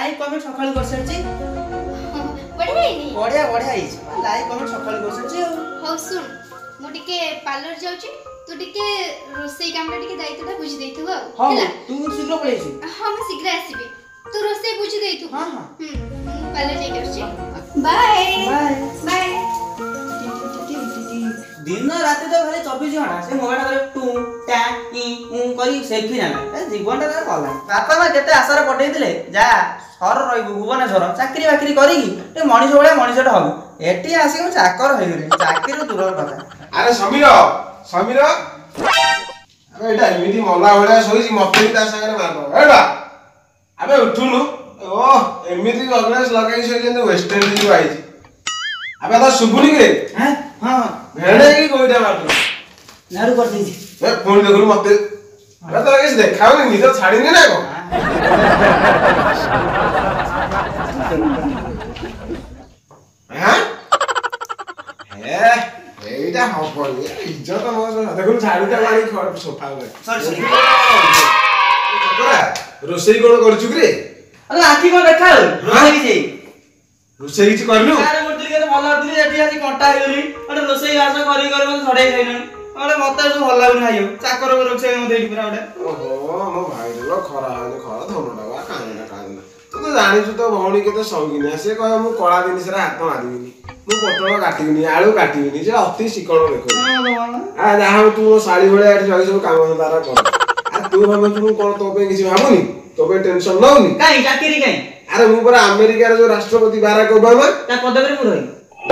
Like comment सकाळी करसरची बढ़िया ही बढ़िया बढ़िया हिच लाइक कमेंट सकाळी करसरची हो सुन मु टिके पार्लर जाउची तू टिके रोसई कामटा टिके दायित्वटा बुझी देइथु हां तू शीघ्र पळेछि हां मैं शीघ्र आसीबी तू रोसई बुझी देइथु हां हां पार्लर जाई करछि बाय बाय बाय दिन रात तो खाली 24 घंटा से मोबाइल करे टू टा ई उ करी सेल्फी ना जीवनटा तार कला बापा मा केते आशार पठेई दिले जा सर रहिबु भुवनेश्वर चाकरी बाकरी करी ए मनीष भलिया मनीषटा हबु एटी आसी को चाकर होई गले चाकरी दूर कथा अरे समीर अबे एटा एमिति मला भलिया सोईछि मते ता संगे मारबो एडा अबे उठुनु ओ एमिति ऑर्गेनाइज लगाई से जेने वेस्ट इंडीज आइछि अबे तो सुबुनी के हैं हां भेड़े की कोइटा मारतो नारू कर देछि ए फोन देखुनु मते अबे तो किस देखाउनी नि तो छाड़ीनी ना को हां ए एटा हबनी इज्जत न देखुनु छाड़ीटा मारी सोफा में सॉरी रोसई कोन करछु रे अरे आखी को देखा रोसई जे रोसई किछ करलु सारे बोतली के भल आरती एठी आसी कंटा हेगली अरे रोसई आस करी करी मते छडे खाइनन अरे मते जो भल लागुन खाइयो चाकर को रोसई मते एठी पुरा ओडे ओहो मो भाई लो खरा धनडा वा कांदा तू तो जानिछु तो भौणी केते सौगिना से कह मु कळा जिनिस रे हाथ मारिबिनी मु पोटल काटिबिनी आळू काटिबिनी जे अति सिकण देखो आ जाहा तू साड़ी भले एठी जई सब काम धंदा कर आ तू भाबे तू कोन तो पे किछ भाबुनी तो पे टेंशन नउनी काई चाकरी काई अरे मु पर अमेरिका रे जो राष्ट्रपति बाराक ओबामा ता पदवी मु रही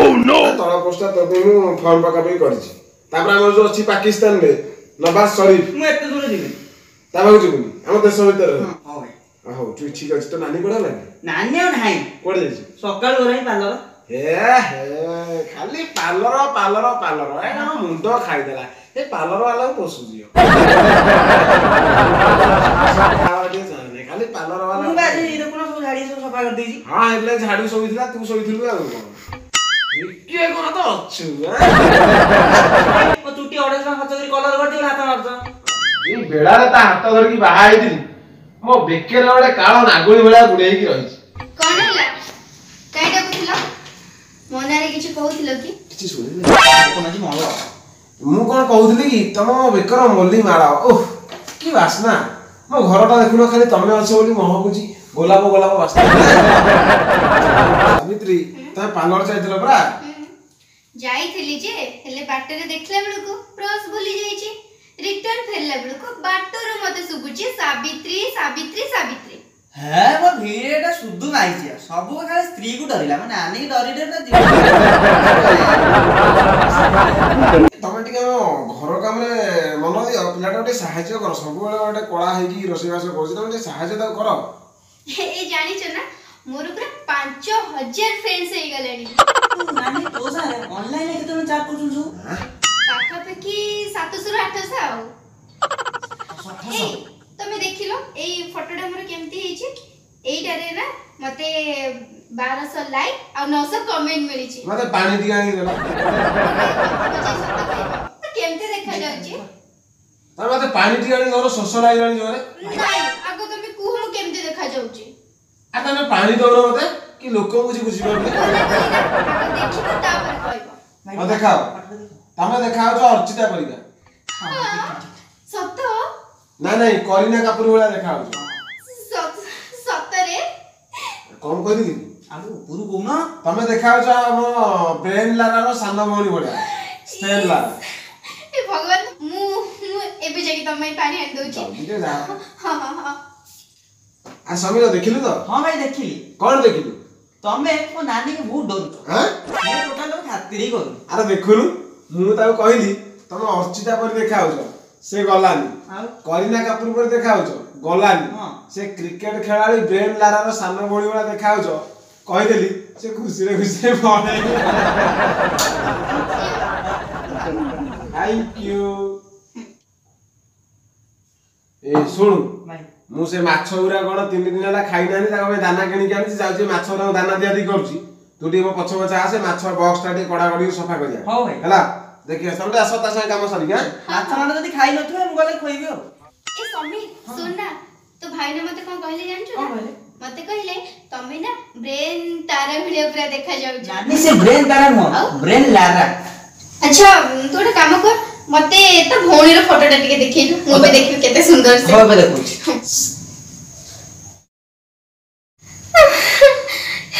ओह नो तळा पोस्टा तो पे मु फॉर्म पका पे करछि तापर हमर जो अछि पाकिस्तान रे नवाज शरीफ मु एते दूर जिबे ता भाउ जिबुनी हम देश भीतर हां भाई हो तू ठीक अछि तो नानी कोडा लागे नानी और नाही कोड जाइछि सकाळ गराई पार्लर हे खाली पार्लर ए ना मुंडो खाइ देला ए पार्लर वाला पोसु जियो खाली पार्लर वाला मु बाजी रे कोन सब झाड़ी सब सफा कर देछि हां एले झाड़ू सोइथिला तू सोइथिलु आ कोन के कोन तो अछु ओ चुटी ऑर्डर में खर्च करी कलर कर दियो हाथ मारछ ए बेड़ा रे ता हाथ धर की बाहा आइदिली मो बेकेर ओडे काळो नागुली भला गुडेई की रहिछि कोन हैला काईटा कुथिला मोनारे किछ कहउथिलो कि किछि सुनिले कोन जी मल मु कोन कहउथिली कि तम बेकर मोली मारा ओह की वासना मो घरटा देखुनो खाली तमे अछि बोली महकुची गोलाप वासना सावित्री त पार्लर जाइथिलो बरा जाइथिली जे हेले बाटरे देखला बेलको प्रस भूली जाईची रिटर्न फेरला बेलको बाटरो मते सुबुची सावित्री सावित्री सावित्री है वो भीड़ेटा सुद्धु नाइछि सब खाली स्त्री को डरिला माने आनी की डरी डर ना तमे टिके घर काम रे मन दियो पिलाटा टे सहाय्य कर सब बेले ओटे कोळा हे की रोसई वास करछि तमे टे सहाय्य ता कर ए जानि छ ना मोर पूरा 5000 फ्रेंड्स हे गलेनी माने तो सारे ऑनलाइन के तुम चार्ज करछु छु पाखा पेकी 700 800 आउ ए तमे देखिलो एई फोटोटा मोर केमती हेछि एईटा रे ना मते 1200 लाइक और 900 कमेंट मिली छी मते पानी दिया नहीं देला तो केमते देखा जाउची त मते पानी दिया नहीं तोर शोष लागिलानी जोरे नाही आगो तमे कुहु केमते देखा जाउची आ तमे पानी दोनो मते कि लोक बुझी परले देखिबो तापर कहबो म देखाओ तमे देखाओ जो अर्चिता परिका सत्तो नहीं करीना कपूर वाला देखाओ सत्तरे कौन कह दी आलू पुरु कोना तमे देखाओ जो हम ब्रेन लारा रो सानो भौणी बडा स्टेन ला ए भगवान मु एबे जाके तमे पानी आन दोची जल्दी जा हां हां हां आ समीर देखिलु तो हां भाई देखिली कौन देखिलु तमे मो नानी के बहुत डर हां ये टोटल तो खातिर ही करू अरे देखुनु मु ताऊ कहली तमे अर्चिता पर देखाओ जो से गलानी आउ करीना कपूर पर देखाओ जो गलानी हां से क्रिकेट खेलाड़ी ब्रेन लारा रो सानो भौणी वाला देखाओ जो कहि देली से खुशी रे पड़े थैंक यू ए सुनु भाई मु से माछ उरा कोन 3 दिन हला खाइ नानी ताको पे दाना किनि के आनी जाउची माछ उरा दाना दिया दी करची तू टी मो पछ पछ आसे माछ बॉक्स टा टी कड़ा कड़ी सफा करिया हो भाई हला देखिए समझे आसो ता संग काम सरी के माछ माने जदी खाइ नथु हम गले खोइबो ए समीर सुन ना तो भाई ने मते कोन कहले जान छु कोन ना कहले मते कहले तमे ना ब्रेन तारा भिडियो पूरा देखा जाउछ। नानी से ब्रेन तारा नुह ब्रेन लारा। अच्छा तू एक काम कर मते त भौणी रो फोटोटा टिके देखैलु मु भी देखियो केते सुंदर से। हो बे देखुछ।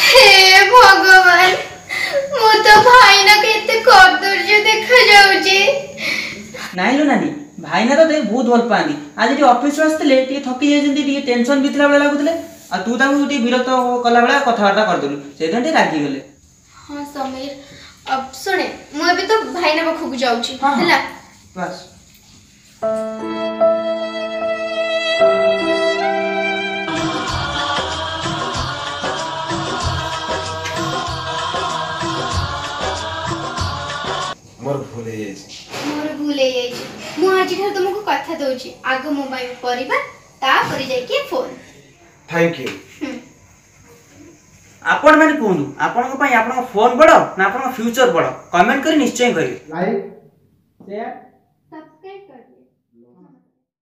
हे भगवान मु तो भाई ना केते कर्तव्य देखा जाउछे। नाइलो नानी भाई ना तो ते बहुत भल पानी आज टी ऑफिस आस्ते टी थकी जाय जंती टी टेंशन बितला बेला लागुतले आ तू ताकू टी विरक्त कला बेला कथावार्ता कर देलु सेदन टी रागी गेले। हां समीर अब सुने मु अभी तो भाई ना पाखु जाउछी हला बस मोर भूल हे जाय मोर भूल हे जाय मु आज घर तुमको कथा दोची आगो मोबाइल परिबा ता परि जाय के फोन। Thank you. आपण माने कोनु आपण को पई आपण फोन बड़ ना आपण फ्यूचर बड़ कमेंट करी निश्चय करी लाइक शेयर